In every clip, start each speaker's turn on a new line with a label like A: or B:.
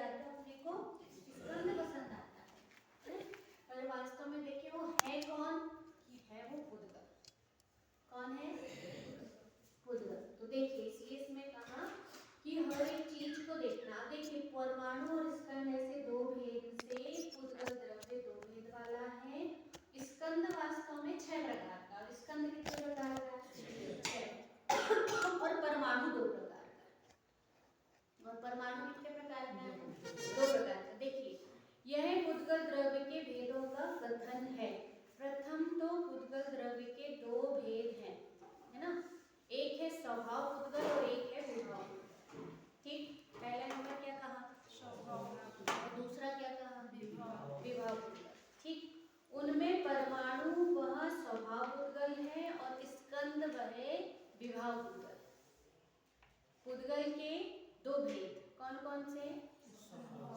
A: आता है, अपने को स्कंद पसंद आता है। पर वास्तव में देखिए वो है कौन, कि है वो पुद्गल। कौन है? पुद्गल। तो देखिए इसलिए इसमें कहा कि हर एक चीज को देखना। देखिए परमाणु और स्कंद ऐसे दो भेद से पुद्गल द्रव्य दो भेद वाला है। स्कंद वास्तव में 6 प्रकार का, और स्कंद कितने प्रकार का? 6। और परमाणु 2 प्रकार का। और परमाणु कितने प्रकार का है? 2 प्रकार का। देखिए यह पुद्गल द्रव्य के भेदों का कथन है। प्रथम तो पुद्गल द्रव्य के 2 भेद हैं, है ना। एक है स्वभाव पुद्गल और एक है विभव पुद्गल। ठीक, पहला नंबर क्या कहा? स्वभाव, और दूसरा क्या कहा? विभव पुद्गल। ठीक, उनमें परमाणु वह स्वभाव पुद्गल है और स्कंद वह विभव पुद्गल। पुद्गल के 2 भेद कौन कौन से?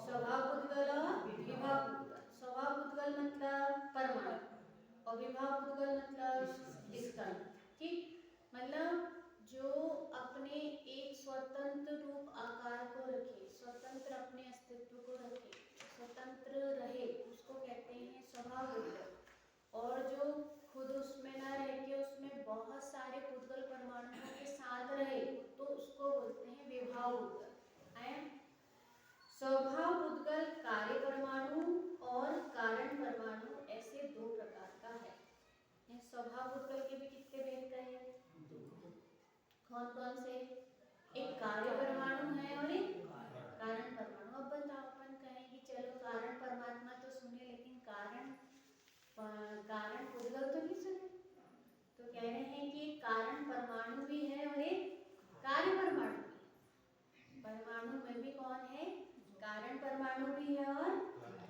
A: स्वभाव पुद्गल और विभव पुद्गल। स्वभाव पुद्गल मतलब परमाणु और विभव पुद्गल मतलब स्कंद। ठीक, मतलब जो अपने एक स्वतंत्र रूप आकार को रखे, स्वतंत्र अपने अस्तित्व को रखे, स्वतंत्र रहे, उसको कहते हैं स्वभाव पुद्गल। और जो खुद उसमें ना रह के उसमें बहुत सारे पुद्गल परमाणुओं के साथ रहे, तो उसको बोलते हैं विभव पुद्गल। स्वभाव पुद्गल कार्य परमाणु और कारण परमाणु ऐसे 2 प्रकार का है। स्वभाव पुद्गल के भी कितने भेद कहे? कौन कौन से? एक कार्य परमाणु है और एक कारण परमाणु। अब बताओ, अपन कहें कि चलो कारण परमात्मा तो सुने, लेकिन कारण पुद्गल तो नहीं सुने। तो कह रहे हैं कि कारण परमाणु भी है और एक कार्य परमाणु भी। परमाणु में भी कौन है? कारण परमाणु भी है और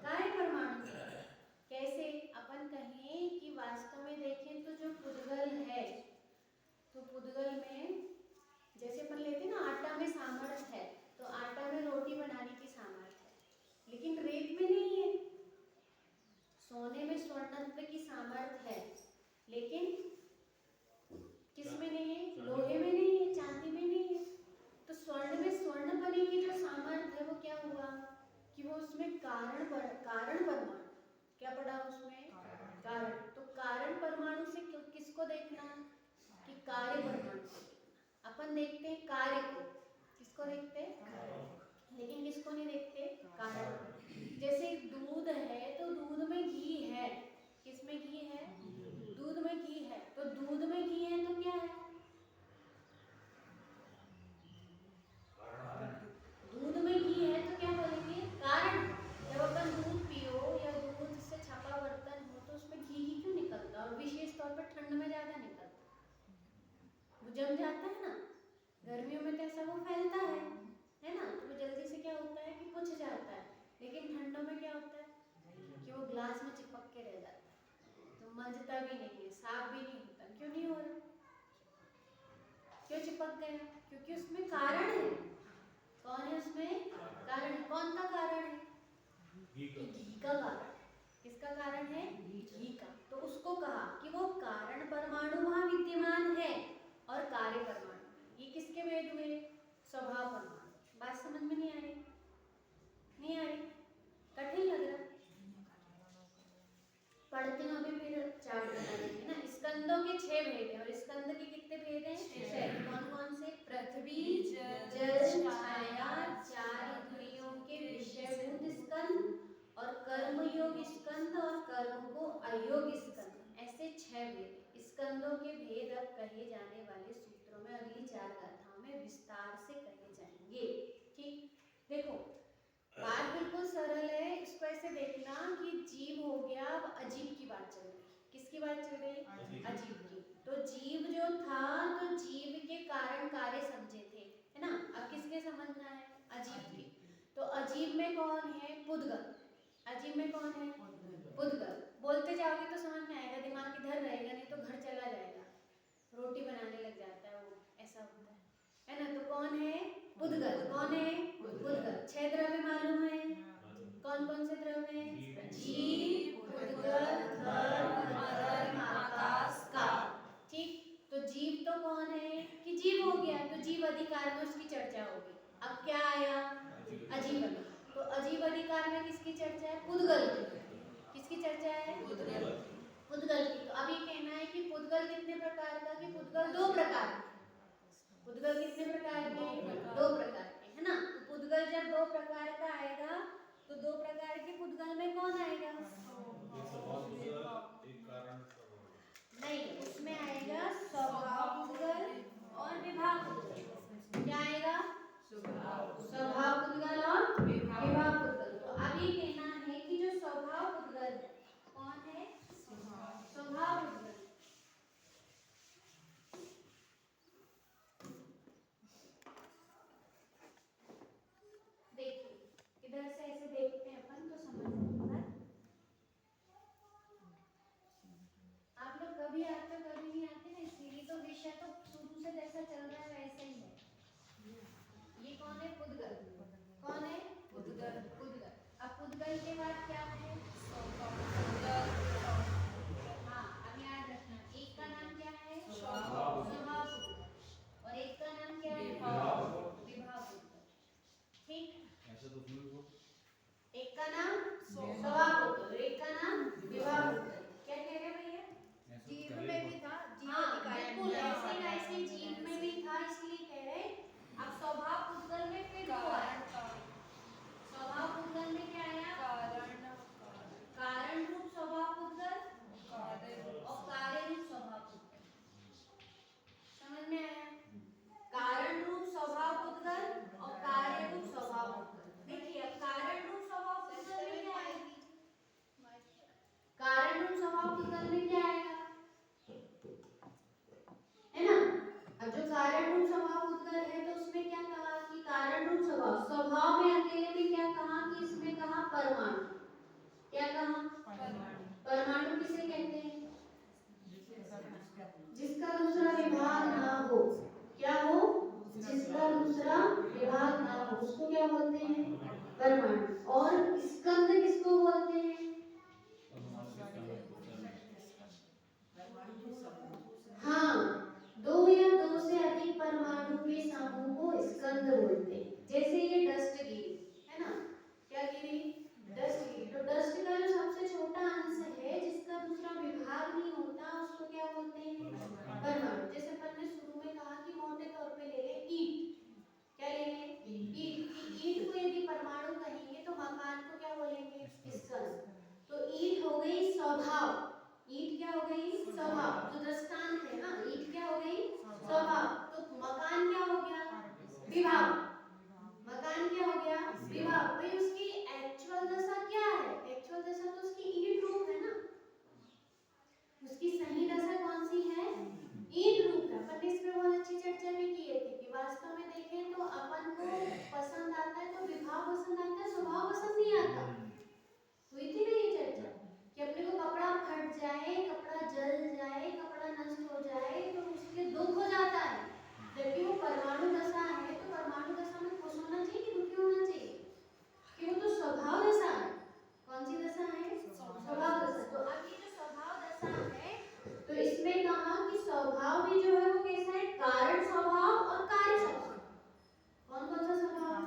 A: कार्य परमाणु भी है। कैसे? अपन कहें कि वास्तव में देखें तो जो पुद्गल है, तो पुद्गल में जैसे अपन लेते ना, आटा में सामर्थ्य है, तो आटा में रोटी बनाने की सामर्थ्य है, लेकिन रेत में नहीं है। सोने में स्वर्णत्व की सामर्थ्य है, लेकिन किस में नहीं है? लोहे में नहीं है, चांदी में नहीं है। तो स्वर्ण में स्वर्ण बने की जो सामर्थ्य है वो क्या हुआ कि वो उसमें कारण परमाणु क्या पड़ा उसमें? कारण। तो कारण परमाणु से किसको देखना? कि कार्य परमाणु को देखना। अपन देखते हैं कार्य को, किसको देखते हैं? लेकिन किसको नहीं देखते? कारण। जैसे दूध है तो दूध में घी है, किसमें घी है? दूध में घी है। तो दूध में घी है तो क्या है? दूध में घी है तो क्या बोलेंगे? कारण। जब अपन दूध पियो या दूध से छपा बर्तन हो तो उसमें घी क्यों निकलता? और विशेष तौर पर ठंड में ज्यादा निकलता, वो जम जाता है ना। गर्मियों में कैसा वो फैलता है ना, तो वो जल्दी से क्या होता है कि पुछ जाता है। लेकिन ठंडों में क्या होता है कि वो ग्लास में चिपक के रह जाता है, तो मंजता भी नहीं है, साफ भी नहीं होता। क्यों नहीं हो रहा? क्यों चिपक गया? क्योंकि उसमें कारण है। कौन है उसमें? कारण। कौन का कारण है? घी का कारण। किसका कारण है? घी का। तो उसको कहा कि वो कारण परमाणु वहां विद्यमान है और कार्य परमाणु। ये किसके भेद हुए? स्वभाव परमाणु। बात समझ में नहीं आ रही? नहीं आ रही? कठिन लग रहा? पढ़ते हैं अभी, फिर चार्ट बना देंगे ना। स्कंदों के 6 भेद हैं, और स्कंद के कितने भेद हैं? 6। कौन कौन से? पृथ्वी, जल, छाया, 4 इंद्रियों के विषयभूत स्कंद, और कर्म योग स्कंद, और कर्म को अयोग स्कंद। ऐसे 6 भेद। स्कंदों के भेद अब कहे जाने वाले सूत्रों में अगली 4 गाथाओं में विस्तार से कहे जाएंगे। ठीक, देखो बात बिल्कुल सरल है। इसको ऐसे देखना कि जीव हो गया, अब अजीब की बात चल रही। किसकी बात चल रही? अजीब की। तो जीव जो था, तो जीव के कारण कार्य समझे थे, है ना। अब किसके समझना है? अजीब की। तो अजीब में कौन है? पुद्गल। अजीब में कौन है? पुद्गल। बोलते जाओगे तो समझ में आएगा, दिमाग इधर रहेगा, नहीं तो घर चला जाएगा, रोटी बनाने लग जाता है वो, ऐसा होता है ना। तो कौन है? पुद्गल। कौन है? पुद्गल। 6 द्रव्य मालूम है? कौन कौन से द्रव्य हैं? जीव, पुद्गल, धर्म, अधर्म, आकाश, काल। ठीक, तो जीव तो कौन है कि जीव हो गया, तो जीव अधिकार में उसकी चर्चा होगी। अब क्या आया? अजीब। तो में किसकी चर्चा है? पुद्गल की। किसकी चर्चा है? पुद्गल। पुद्गल की। तो अभी कहना है कि पुद्गल कितने प्रकार का? कि पुद्गल दो प्रकार के। पुद्गल कितने प्रकार के? दो प्रकार के, है ना। तो पुद्गल जब दो प्रकार का आएगा तो दो प्रकार के पुद्गल में कौन आएगा? नहीं, उसमें आएगा स्वभाव पुद्गल और विभाग पुद्गल। क्या आएगा? स्वभाव पुद्गल और विभाग पुद्गल। तो अभी कहना है कि जो स्वभाव पुद्गल कौन है? स्वभाव पुद्गल। देखिए इधर से ऐसे देखते हैं अपन तो समझ में। आप लोग कभी आते कभी नहीं आते ना, इसीलिए तो विषय तो शुरू से जैसा चल रहा है वैसे ही है। ये कौन है? पुद्गल। कौन है? पुद्गल। पुद्गल। अब पुद्गल के बाद क्या है? हाँ, अब याद रखना, एक का नाम क्या है? स्वभाव पुद्गल और एक का नाम क्या है? विभाग पुद्गल। ठीक, एक का नाम स्वभाव पुद्गल, एक का नाम विभाग पुद्गल। क्या कह रहे भैया? जीव में भी था, बिल्कुल ऐसे जीव में भी था, इसलिए कह रहे। अब स्वभाव पुद्गल में फिर क्या आया? स्वभाव पुद्गल में क्या आया? कारण रूप स्वभाव पुद्गल और कार्य रूप स्वभाव पुद्गल। समझ में आया? कारण रूप स्वभाव पुद्गल और कार्य रूप स्वभाव पुद्गल। देखिए अब कारण रूप स्वभाव पुद्गल में क्या आएगी? कारण रूप स्वभाव पुद्गल में क्या आएगा? है ना। अब जो कारण रूप स्वभाव पुद्गल है तो उसमें क्या कहा कि कारण रूप स्वभाव, स्वभाव में अकेले में क्या कहा कि इसमें कहा परमाणु। क्या कहा? परमाणु किसे कहते हैं? जिसका दूसरा विभाग ना हो। क्या हो? जिसका दूसरा विभाग ना हो उसको क्या बोलते हैं? परमाणु। और स्कंद किसको बोलते हैं? हाँ, दो या दो से अधिक परमाणु के समूह को स्कंद बोलते हैं। जैसे ये डस्ट गिरी है ना, क्या गिरी? डस्ट गिरी। तो डस्ट का जो सबसे छोटा अंश है जिसका दूसरा विभाग नहीं होता उसको क्या बोलते हैं? परमाणु। जैसे अपन ने शुरू में कहा कि मोटे तौर पे ले ले ईंट। क्या ले ले? ईंट। ईंट को यदि परमाणु कहेंगे तो मकान को क्या बोलेंगे? स्कंद। तो ईंट हो गई स्वभाव। ईंट क्या हो गई? स्वभाव। जो दृष्टांत है ना, ईंट क्या हो गई? स्वभाव। तो मकान क्या हो गया? विभाग। मकान क्या हो गया? विभाग। भाई उसकी एक्चुअल दशा क्या है? एक्चुअल दशा तो उसकी ईंट रूप है ना। उसकी सही दशा कौन सी है? ईंट रूप है। अपन ने इस पे बहुत अच्छी चर्चा भी की थी कि वास्तव में देखें तो अपन को पसंद आता है तो विभाग पसंद आता है, स्वभाव पसंद नहीं आता। हुई थी ना ये चर्चा कि अपने को कपड़ा फट जाए, कपड़ा जल जाए, कपड़ा नष्ट हो जाए तो उसके दुख हो जाता है। जबकि वो परमाणु दशा है तो परमाणु दशा में खुश होना चाहिए कि दुखी होना चाहिए? कि वो तो स्वभाव दशा है। कौन सी दशा है? स्वभाव दशा। तो अब ये जो स्वभाव दशा है तो इसमें कहा कि स्वभाव भी जो है वो कैसा है? कारण स्वभाव और कार्य स्वभाव। कौन कौन सा स्वभाव?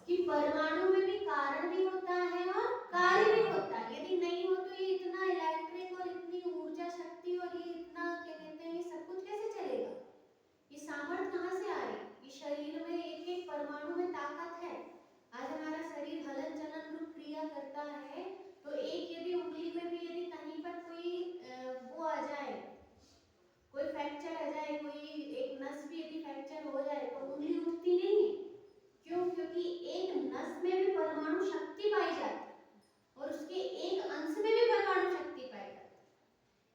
A: कि परमाणु में भी कारण भी होता है और कार्य भी होता है। यदि नहीं हो तो ये इतना इलेक्ट्रिक और इतनी ऊर्जा शक्ति और ये इतना क्या कहते हैं ये सब कुछ कैसे चलेगा? ये सामर्थ्य कहाँ से आ रही? ये शरीर में एक एक परमाणु में ताकत है। आज हमारा शरीर हलन चलन रूप क्रिया करता है तो एक यदि उंगली में भी यदि कहीं पर कोई वो आ जाए, कोई फ्रैक्चर आ जाए, कोई एक नस भी यदि फ्रैक्चर हो जाए तो उंगली उठती नहीं है। क्यों? क्योंकि एक नस में भी परमाणु शक्ति पाई जाती है और उसके एक अंश में भी परमाणु शक्ति पाई जाती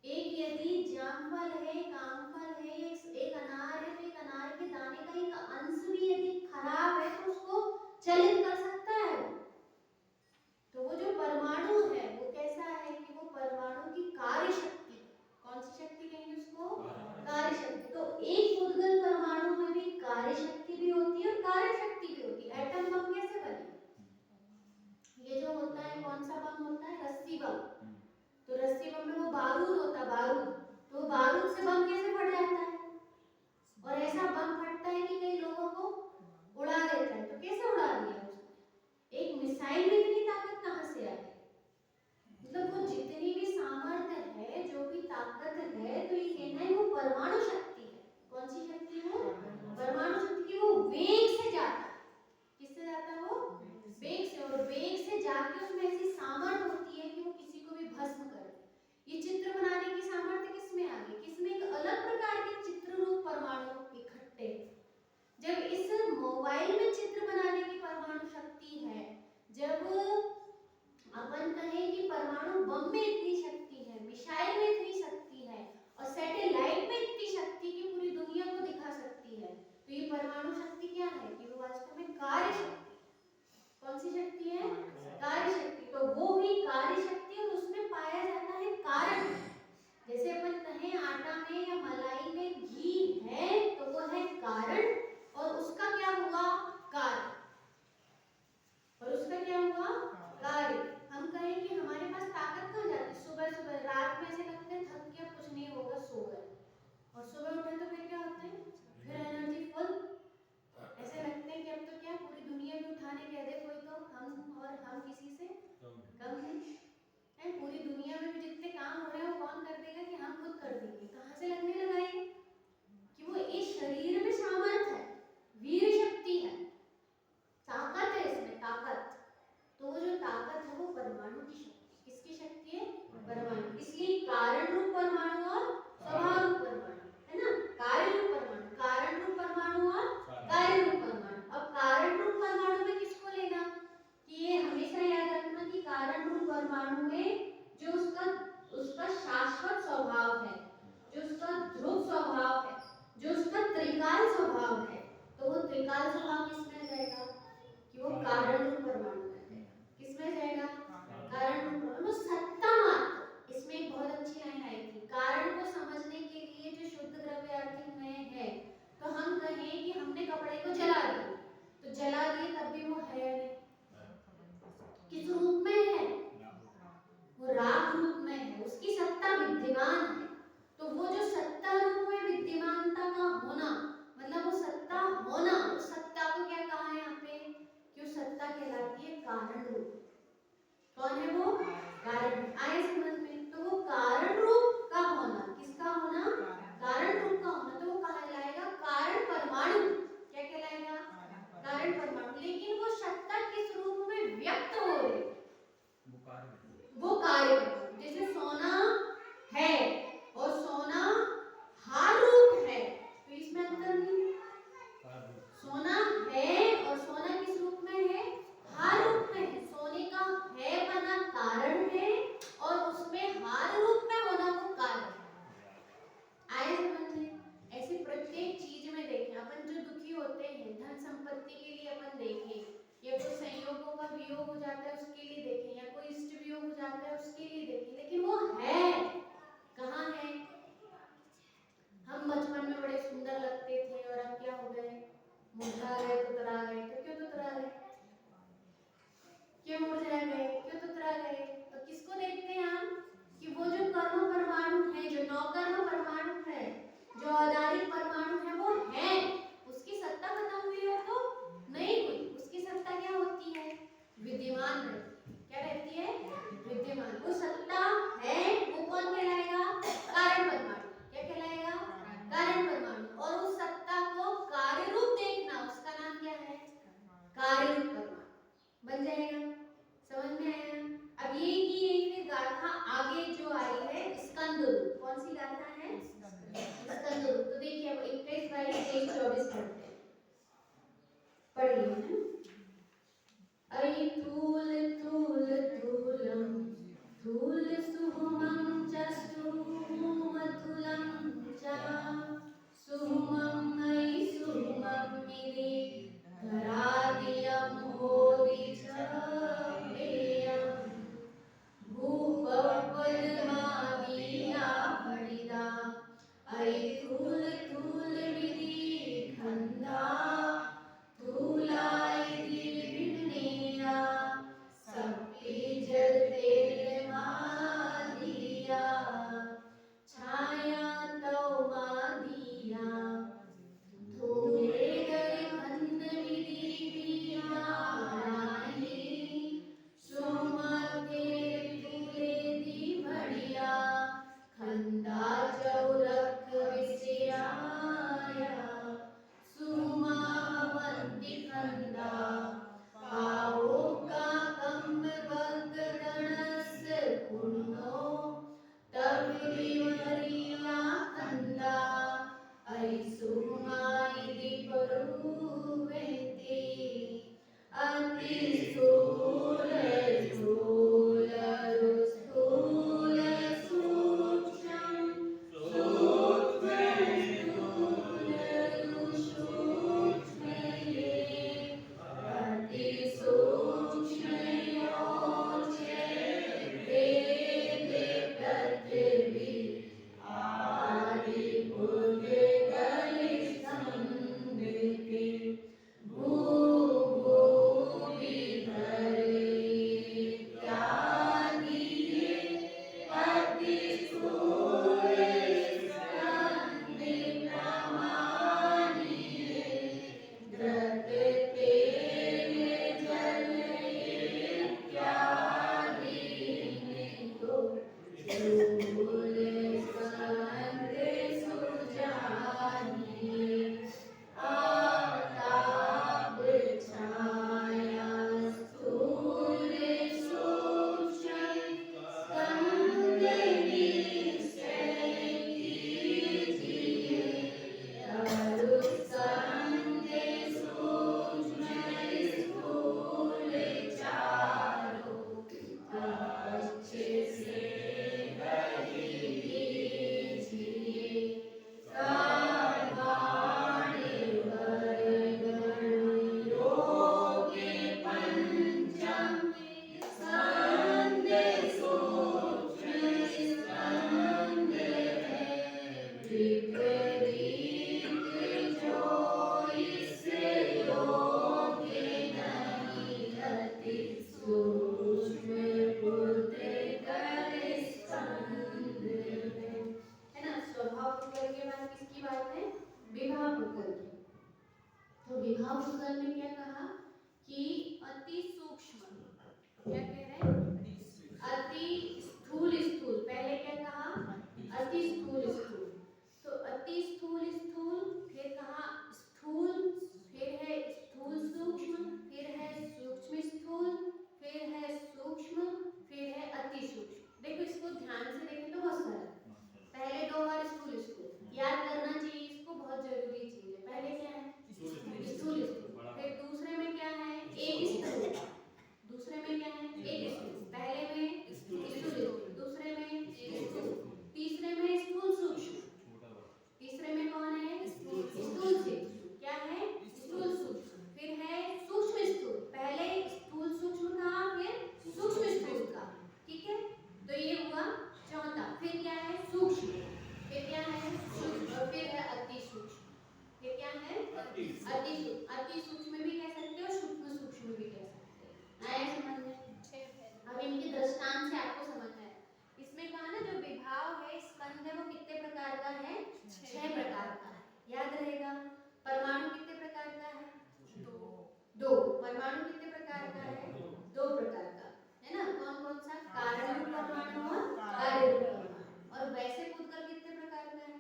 A: है। एक यदि जामफल है, कामफल है, एक अनार है तो एक अनार के दाने का एक अंश भी यदि खराब है तो उसको चलित कर सकता है। तो वो जो परमाणु है वो कैसा है कि वो परमाणु की कार्य शक्ति, कौन सी शक्ति कहेंगे उसको? कार्य शक्ति। तो एक उद्गल परमाणु में भी कार्य शक्ति भी होती है और कार्य शक्ति भी होती है। एटम बम कैसे बने? ये जो होता है कौन सा बम होता है? रस्सी बम। तो रस्सी बम में वो बारूद होता है, बारूद। तो बारूद से बम कैसे फट जाता है? और ऐसा बम फटता है कि कई लोगों को उड़ा देता है। तो कैसे उड़ा दिया उसको? ये चित्र बनाने की सामर्थ्य किसमें आ गई, किसमें एक अलग प्रकार के चित्र रूप परमाणु इकट्ठे। जब इस मोबाइल में चित्र बनाने की परमाणु शक्ति है, जब अपन कहें कि परमाणु बम में इतनी शक्ति है, मिसाइल में इतनी शक्ति है और सैटेलाइट में इतनी शक्ति कि पूरी दुनिया को दिखा सकती है, तो ये परमाणु शक्ति क्या है कि वो वास्तव में कार्य शक्ति। कौन सी शक्ति है? कार्य शक्ति। तो वो हुई कार्य शक्ति और उसमें पाया जाता है कारण। जैसे अपन कहें आटा में या मलाई में घी है तो वो है कारण और उसका क्या हुआ? कार्य। और उसका क्या हुआ? कार्य। हम कहें कि हमारे पास ताकत कहाँ जाती है? सुबह सुबह रात में ऐसे लगते हैं थक गया, कुछ नहीं होगा, सो गए, और सुबह उठे तो फिर क्या होते हैं? फिर एनर्जी फुल। ऐसे लगते हैं कि अब तो क्या पूरी दुनिया भी उठाने कह दे कोई तो हम किसी से कम है। पूरी दुनिया में भी जितने काम हो रहे हैं वो कौन कर देगा कि हम खुद कर देंगे। कहाँ से लगने लगा ये कि वो इस शरीर में सामर्थ है, वीर शक्ति है, ताकत है इसमें, ताकत। तो वो जो ताकत है वो परमाणु की शक्ति। किसकी शक्ति है? परमाणु। इसलिए कारण रूप परमाणु और स्वभाव रूप परमाणु, है ना? कार्य रूप परमाणु, कारण रूप परमाणु और कार्य रूप परमाणु। अब कारण रूप परमाणु में किसको लेना कि ये हमेशा याद रखना कि कारण रूप परमाणु में जो उसका शाश्वत स्वभाव है, जो उसका ध्रुव स्वभाव है, जो उसका त्रिकाल स्वभाव है, तो वो त्रिकाल स्वभाव किसमें जाएगा कि वो कारण रूप परमाणु में जाएगा। किसमें जाएगा? कारण रूप परमाणु। सत्ता मात्र। इसमें एक बहुत अच्छी लाइन आई थी, कारण को समझने के लिए जो शुद्ध द्रव्य अर्थ में है, तो हम कहें कि हमने कपड़े को जला दिया, तो जला दिए तब भी वो है नहीं, किस रूप में है? वो राग रूप में है, उसकी सत्ता विद्यमान है। तो वो जो सत्ता रूप में विद्यमानता का होना, मतलब वो सत्ता होना, उस सत्ता को क्या कहा है यहाँ पे कि वो सत्ता कहलाती है कारण रूप। कौन है वो? कारण। आए समझ में? तो वो कारण रूप का होना, किसका होना? कारण रूप का होना, तो वो कहलाएगा कारण परमाणु। क्या कहलाएगा? कारण परमाणु। लेकिन वो सत्ता किस रूप में व्यक्त हो रही? वो कार्य। जैसे सोना है और सोना हार रूप है, तो इसमें अंतर नहीं। सोना है और सोना किस रूप में है? हार रूप में है। सोने का है बना कारण है और उसमें हार रूप में होना वो कारण है। आए समझ में? ऐसे प्रत्येक चीज में देखें, अपन जो दुखी होते हैं धन संपत्ति के लिए अपन देखें, या कोई संयोगों का वियोग हो जाता है उसके लिए देखें, या कोई इष्ट वियोग हो जाता है उसके लिए देखें, लेकिन वो है कहाँ है? हम बचपन में बड़े सुंदर लगते थे और अब क्या हो गए? मुरझा गए, तुतरा गए। तो क्यों तुतरा गए? क्यों मुरझा गए? क्यों तुतरा गए? तो किसको देखते हैं हम कि वो जो कर्म परमाणु है, जो नौकर्म परमाणु है, जो आधारित परमाणु है, वो है। उसकी सत्ता खत्म हुई हो तो नहीं हुई, उसकी सत्ता क्या होती है? विद्यमान रहती है। क्या रहती है? विद्यमान। वो सत्ता है, वो कौन कहलाएगा? कारण परमाणु। क्या कहलाएगा? कारण परमाणु। और उस सत्ता को कार्य रूप देखना, उसका नाम क्या है? कार्य रूप परमाणु बन जाएगा। समझ में आया? अब ये की एक गाथा आगे जो आई है स्कंद रूप। कौन सी गाथा है? स्कंद रूप। तो देखिए अब 21, 22, 23, 24 पढ़ते हैं। पढ़िए। अयि थूल थूल थूलम थूल सुहुमं च सुहुमथुलं च सुहुमं अयि सुहुमं मिदे धरादियं होदि च पेयम् भूपपद्मादिया फणिदा अयि थूल थूल विधि खंदा थूलाय दिविनेया विभाव पुद्गल में क्या कहा कि अति सूक्ष्म, क्या कह रहे हैं, अति स्थूल स्थूल, पहले क्या कहा अति स्थूल स्थूल, तो अति स्थूल स्थूल, फिर कहा स्थूल, फिर है स्थूल सूक्ष्म, फिर है सूक्ष्म स्थूल, फिर है सूक्ष्म, फिर है अति सूक्ष्म। देखो इसको ध्यान से देखें तो बहुत सरल, पहले 2 बार स्थूल स्थूल याद करना चाहिए, इसको बहुत जरूरी चीज है। पहले क्या है स्थूल स्थूल, फिर दूसरे में क्या है एक स्थूल, दूसरे में क्या है एक स्थूल, पहले में स्थूल स्थूल, दूसरे में स्थूल, तीसरे में स्थूल सूक्ष्म, तीसरे में कौन है स्थूल सूक्ष्म, क्या है स्थूल सूक्ष्म, फिर है सूक्ष्म स्थूल, पहले स्थूल सूक्ष्म कहा फिर सूक्ष्म स्थूल का, ठीक है, तो ये हुआ चौथा। फिर क्या है सूक्ष्म, फिर क्या है सूक्ष्म, और फिर है अति सूक्ष्म, फिर क्या है अति सूक्ष्म, अति सूक्ष्म भी कह सकते हो, सूक्ष्म सूक्ष्म भी कह सकते हैं। आया समझ में? अब इनके दृष्टांत से आपको समझ में आया। इसमें कहा ना जो विभाव है स्कंद है वो कितने प्रकार का है, 6 प्रकार का है, याद रहेगा। परमाणु कितने प्रकार का है, 2, परमाणु कितने प्रकार का है, 2 प्रकार का है ना, कौन कौन सा, कारण रूप परमाणु और कार्य रूप परमाणु। और वैसे पुद्गल कितने प्रकार का है,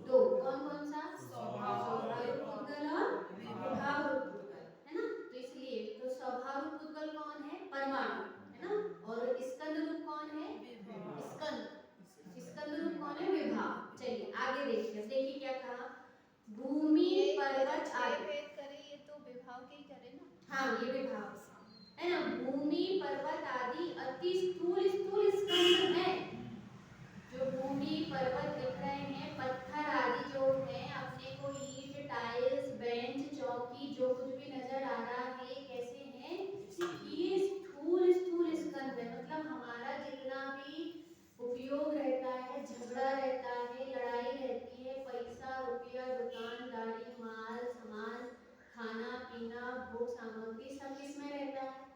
A: 2, कौन कौन सा, स्वभाव रूप पुद्गल और विभाव रूप पुद्गल, है ना। तो इसलिए तो स्वभाव रूप पुद्गल कौन है, परमाणु, है ना, और स्कंद रूप कौन है, स्कंद, स्कंद रूप कौन है, विभाव। चलिए आगे देखिए, देखिए क्या कहा, भूमि पर्वत आदि,
B: ये तो विभाव के ही करे ना,
A: हाँ ये विभाव है ना, भूमि पर्वत आदि अति स्थूल स्थूल स्कंद है, जो भूमि पर्वत दिख रहे हैं, पत्थर आदि जो है, अपने को ईंट टाइल्स बेंच चौकी जो कुछ भी नजर आ रहा है, कैसे हैं, ये स्थूल स्थूल स्कंद है, मतलब हमारा जितना भी उपयोग रहता है, झगड़ा रहता है, लड़ाई रहती है, पैसा रुपया दुकानदारी माल सामान खाना पीना भोग सामग्री सब किसमें रहता है,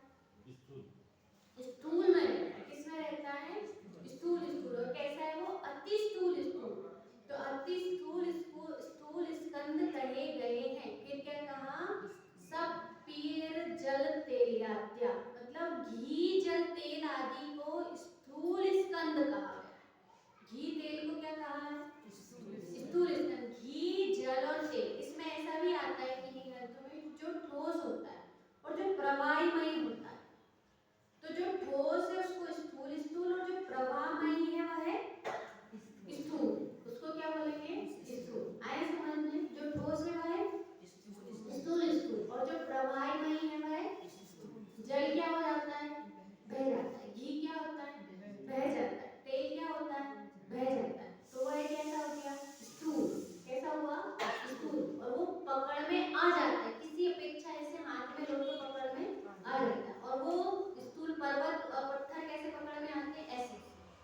A: स्थूल में रहता है, किसमें रहता है स्थूल स्थूल, और कैसा है वो अति स्थूल स्थूल, तो अति स्थूल स्थूल स्कंद कहे गए हैं। फिर क्या कहा, सब पीर जल तेलियात्या, मतलब घी जल तेल आदि को स्थूल स्कंद कहा है। घी तेल को क्या कहा है, स्थूल स्कंद, घी जल और तेल, इसमें ऐसा भी आता है कि नहीं ग्रंथों में, जो ठोस होता है और जो प्रवाहमयी होता है, तो जो ठोस है उसको स्थूल स्थूल, और जो प्रवाहमयी है वह है स्थूल, उसको क्या बोलेंगे स्थूल। आया समझ में, जो ठोस है वह है स्थूल स्थूल, और जो प्रवाहमयी है वह है जल, क्या हो जाता है बह जाता है, घी क्या होता है बह जाता है, तेल क्या होता है बह जाता है, तो वह कैसा हो गया स्थूल, कैसा हुआ स्थूल, और वो पकड़ में आ जाता है, किसी अपेक्षा ऐसे हाथ में लो तो पकड़ में आ जाता है, और वो स्थूल पर्वत और पत्थर कैसे पकड़ में आते हैं ऐसे,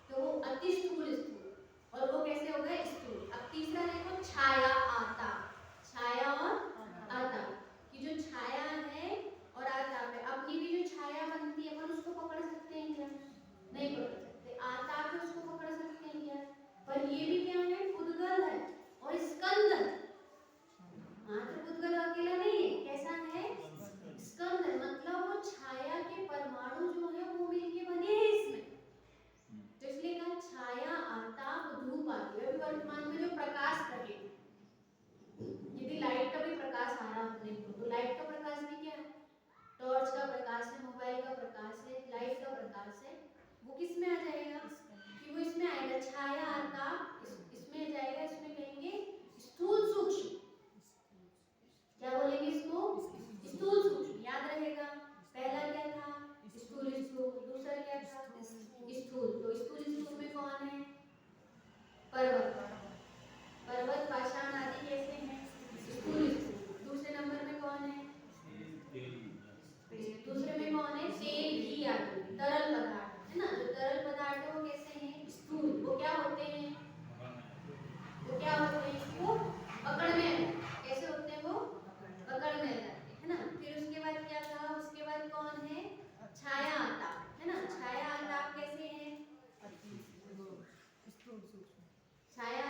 A: तो वो अति स्थूल स्थूल, और वो कैसे हो गए स्थूल। अब तीसरा देखो छाया आता, छाया और आता, कि जो छाया है और आताप है, अपनी भी जो छाया बनती है अपन उसको पकड़ सकते हैं क्या, नहीं पकड़ सकते, आताप है उसको पकड़ सकते हैं क्या, पर ये भी क्या है पुद्गल है और स्कंद है, मात्र पुद्गल अकेला नहीं है, कैसा है स्कंद है, मतलब वो छाया के परमाणु जो है वो मिलके बने हैं इसमें, तो इसलिए कहा छाया आताप धूप आदि। अभी वर्तमान में जो प्रकाश रहे, यदि लाइट का भी प्रकाश आ रहा अपने को, तो लाइट का प्रकाश भी क्या है, टॉर्च का प्रकाश है, मोबाइल का प्रकाश है, लाइट का प्रकाश है, वो किस में आ जाएगा, कि वो इसमें आएगा, छाया आता इसमें जाएगा, इसमें कहेंगे स्थूल सूक्ष्म, क्या बोलेंगे इसको स्थूल सूक्ष्म, याद रहेगा। पहला क्या था स्थूल स्थूल, दूसरा क्या था स्थूल, तो स्थूल स्थूल में कौन है पर्वत, पर्वत पाषाण आदि कैसे हैं स्थूल स्थूल। दूसरे नंबर में कौन है, दूसरे में कौन है तेल घी आदि तरल पदार्थ, है ना, जो तरल पदार्थ है वो कैसे हैं स्थूल, वो क्या होते हैं, वो क्या होते हैं, वो पकड़ में आते हैं, कैसे होते हैं वो पकड़ में आ जाते हैं, है ना। फिर उसके बाद क्या कहा, उसके बाद कौन है छाया आता, है ना, छाया आता कैसे हैं, छाया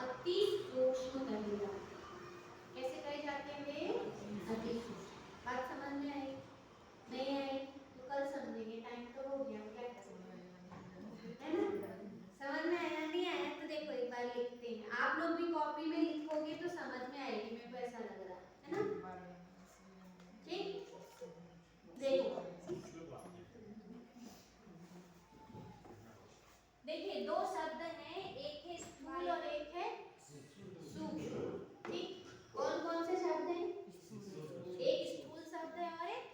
A: अति सूक्ष्म कहे जाते हैं। कैसे कहे जाते हैं वे? अति सूक्ष्म। बात समझ में आई? नहीं आई तो कल समझेंगे, टाइम तो हो गया, क्या करेंगे, है ना? समझ में आया? नहीं आया तो देखो एक बार लिखते हैं, आप लोग भी कॉपी में लिखोगे तो समझ में आएगी, मेरे को ऐसा लग रहा है ना? ठीक, देखो देखिए दो शब्द हैं, एक है स्थूल और एक है सूक्ष्म। ठीक, कौन कौन से शब्द हैं? एक स्थूल शब्द है और एक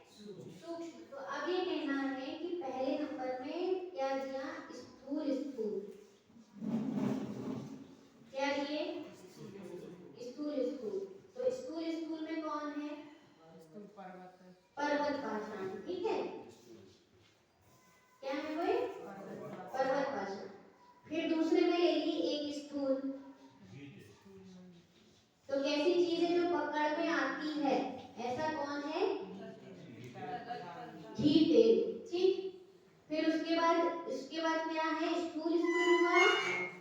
A: सूक्ष्म। तो अब ये कहना है कि पहले नंबर में क्या दिया? स्थूल स्थूल क्या दिए? स्थूल स्थूल। तो स्थूल स्थूल में कौन है? पर्वत पाषाण। ठीक है, क्या है वो? पर्वत पाषाण। फिर दूसरे में ले ली एक स्थूल, तो कैसी चीज है जो पकड़ में आती है? ऐसा कौन है? घी तेल। ठीक, फिर उसके बाद क्या है? स्थूल स्थूल हुआ,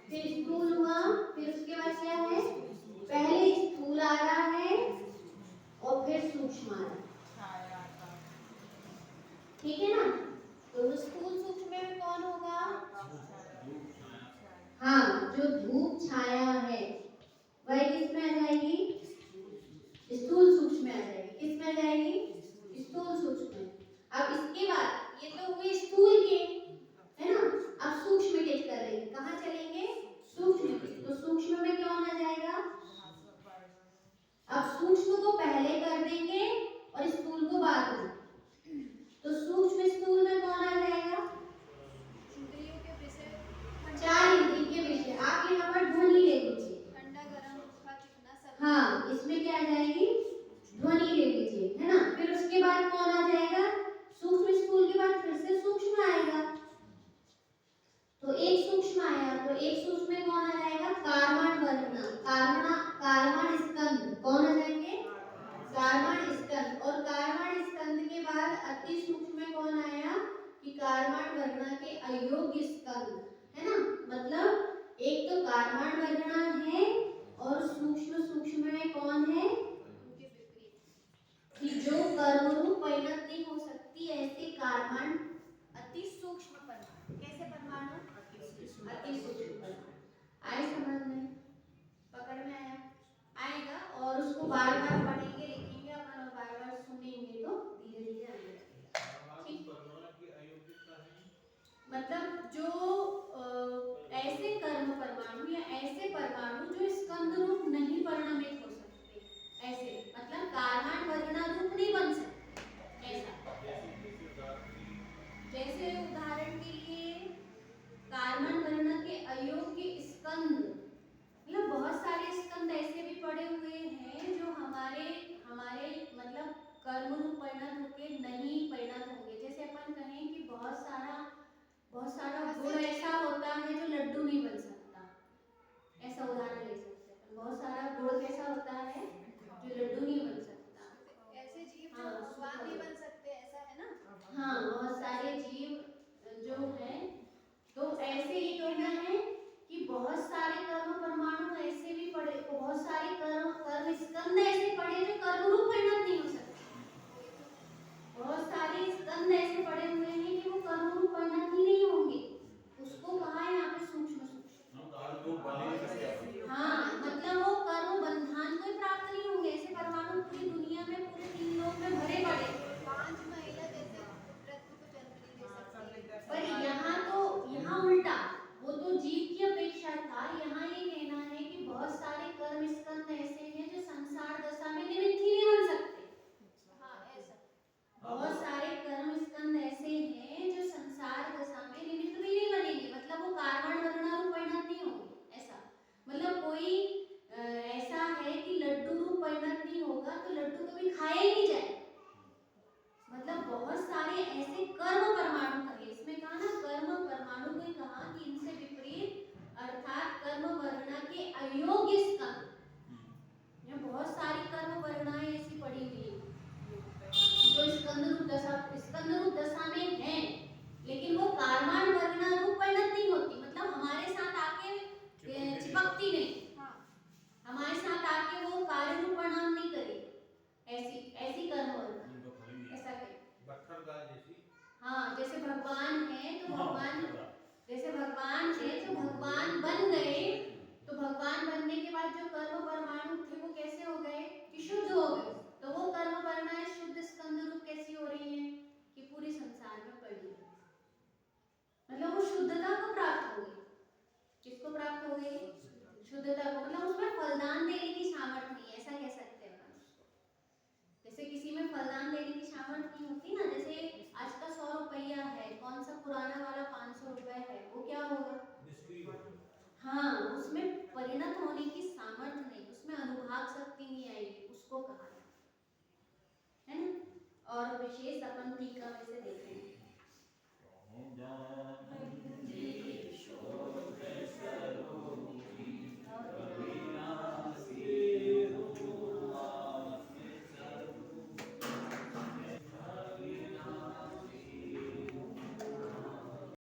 A: फिर स्थूल हुआ, फिर उसके बाद क्या है? पहले स्थूल आ रहा है और फिर सूक्ष्म आ रहा है। ठीक है ना? तो स्थूल सूक्ष्म में कौन होगा? हाँ, जो धूप छाया है वह किस में आ जाएगी? स्थूल सूक्ष्म में आ जाएगी। किस में आ जाएगी? स्थूल सूक्ष्म में। अब इसके बाद ये तो हुए स्थूल के, है ना? अब सूक्ष्म के कर रहे हैं, कहाँ चलेंगे? सूक्ष्म के। तो सूक्ष्म में कौन आ जाएगा? अब सूक्ष्म को पहले कर देंगे और स्थूल को बाद में। तो सूक्ष्म स्थूल में कौन आ जाएगा?
B: इंद्रियों के विषय,
A: चार इंद्रिय के विषय। आप यहाँ पर ध्वनि ले लीजिए।
B: ठंडा गरम सूखा चिकना सब।
A: हाँ, इसमें क्या आ जाएगी? ध्वनि ले लीजिए, है ना? फिर उसके बाद कौन आ जाएगा? सूक्ष्म स्थूल के बाद फिर से सूक्ष्म आएगा। तो एक सूक्ष्म आया, तो एक सूक्ष्म में कौन आ जाएगा? कार्बन वर्णा, कार्बन स्कंद। कौन आ जाएंगे? कार्बन स्कंद। और कार्बन स्कंद के बाद अति सूक्ष्म में कौन आया? कि कार्बन वर्णा के अयोग्य स्कंद, है ना? मतलब एक तो कार्बन वर्णा है और सूक्ष्म सूक्ष्म में कौन है?
B: उनके विपरीत
A: कि जो कर्मरूप परिणत नहीं हो सकती, ऐसे कार्बन अति सूक्ष्म परमाणु। कैसे परमाणु? अति सूक्ष्म परमाणु। आए समझ में? पकड़ में आया? आएगा, और उसको बार बार पढ़ेंगे, लिखेंगे अपन, और बार बार सुनेंगे तो धीरे धीरे आने लगेगा। ठीक, मतलब जो ऐसे कर्म परमाणु या ऐसे परमाणु जो स्कंद रूप नहीं परिणमित हो सकते, ऐसे मतलब कार्बन वर्णा रूप नहीं बन सकते, ऐसा। जैसे उदाहरण के लिए कार्बन वर्णा के अयोग्य स्कंद, मतलब बहुत सारे स्कंद ऐसे भी पड़े हुए हैं जो हमारे हमारे मतलब कर्म रूप परिणत होके नहीं परिणत होंगे। जैसे अपन कहें कि बहुत सारा गुड़ ऐसा होता है जो लड्डू नहीं बन सकता, ऐसा उदाहरण ले सकते हैं। बहुत सारा गुड़ कैसा होता है जो लड्डू नहीं बन सकता।
B: ऐसे जीव
A: हाँ,
B: जो भगवान नहीं बन सकते, ऐसा है ना?
A: हाँ, बहुत सारे जीव जो है, तो ऐसे ये कहना है कि बहुत सारे कर्म परमाणु ऐसे भी पड़े, बहुत सारे कर्म स्कंद ऐसे पड़े जो कर्म रूप परिणत नहीं हो सकते। बहुत सारे स्कंद ऐसे पड़े हुए हैं कि वो कर्म रूप परिणत ही नहीं होंगे। उसको कहा है यहाँ पे सूक्ष्म सूक्ष्म। हाँ, मतलब वो कर्म बंधन को प्राप्त नहीं होंगे। ऐसे परमाणु पूरी दुनिया में, पूरे 3 लोक में भरे पड़े।
B: 5 महिला जैसे पृथ्वी को जन्म नहीं दे सकती,
A: पर यहाँ उल्टा, वो तो जीव की अपेक्षा था। यहाँ ये कहना है कि बहुत सारे कर्म स्कंद ऐसे हैं जो संसार दशा में निमित्त ही नहीं बन सकते।
B: हाँ ऐसा।
A: बहुत सारे कर्म स्कंद ऐसे हैं जो संसार दशा में निमित्त भी नहीं बनेंगे, मतलब वो कार्बन वर्णा रूप परिणत नहीं होंगे, ऐसा। मतलब कोई ऐसा है कि लड्डू रूप परिणत नहीं होगा तो लड्डू कभी खाया ही नहीं जाए। मतलब बहुत सारे ऐसे कर्म परमाणु कहे, इसमें कहा ना कर्म परमाणु को ही कहा कि इनसे विपरीत अर्थात कर्म वर्णा के अयोग्य स्कंद। यहाँ बहुत सारी कर्म वर्णाएं ऐसी पड़ी हुई है जो स्कंद रूप दशा में है, लेकिन वो कार्बन वर्णा रूप परिणत नहीं होती, मतलब हमारे साथ आके चिपकती नहीं।
B: हाँ,
A: भगवान, जैसे भगवान थे तो भगवान बन गए, तो भगवान बनने के बाद जो कर्म परमाणु थे वो कैसे हो गए कि शुद्ध हो गए। तो वो कर्म परमाणु शुद्ध स्कंद रूप कैसी हो रही है कि पूरे संसार में पड़ी है, मतलब वो शुद्धता को प्राप्त हो गई। किसको प्राप्त हो गई? शुद्धता को, मतलब उसमें फलदान देने की सामर्थ्य नहीं है, ऐसा कह सकते हैं अपन उसको। जैसे किसी में फलदान देने की सामर्थ्य नहीं होती ना, जैसे आज का 100 रुपया है, कौन सा पुराना वाला 500 रुपए है, वो क्या होगा? हाँ, उसमें परिणत होने की सामर्थ्य नहीं, उसमें अनुभाग शक्ति नहीं आएगी, उसको कहा जाता है ना। और विशेष अपन टीका में से देखें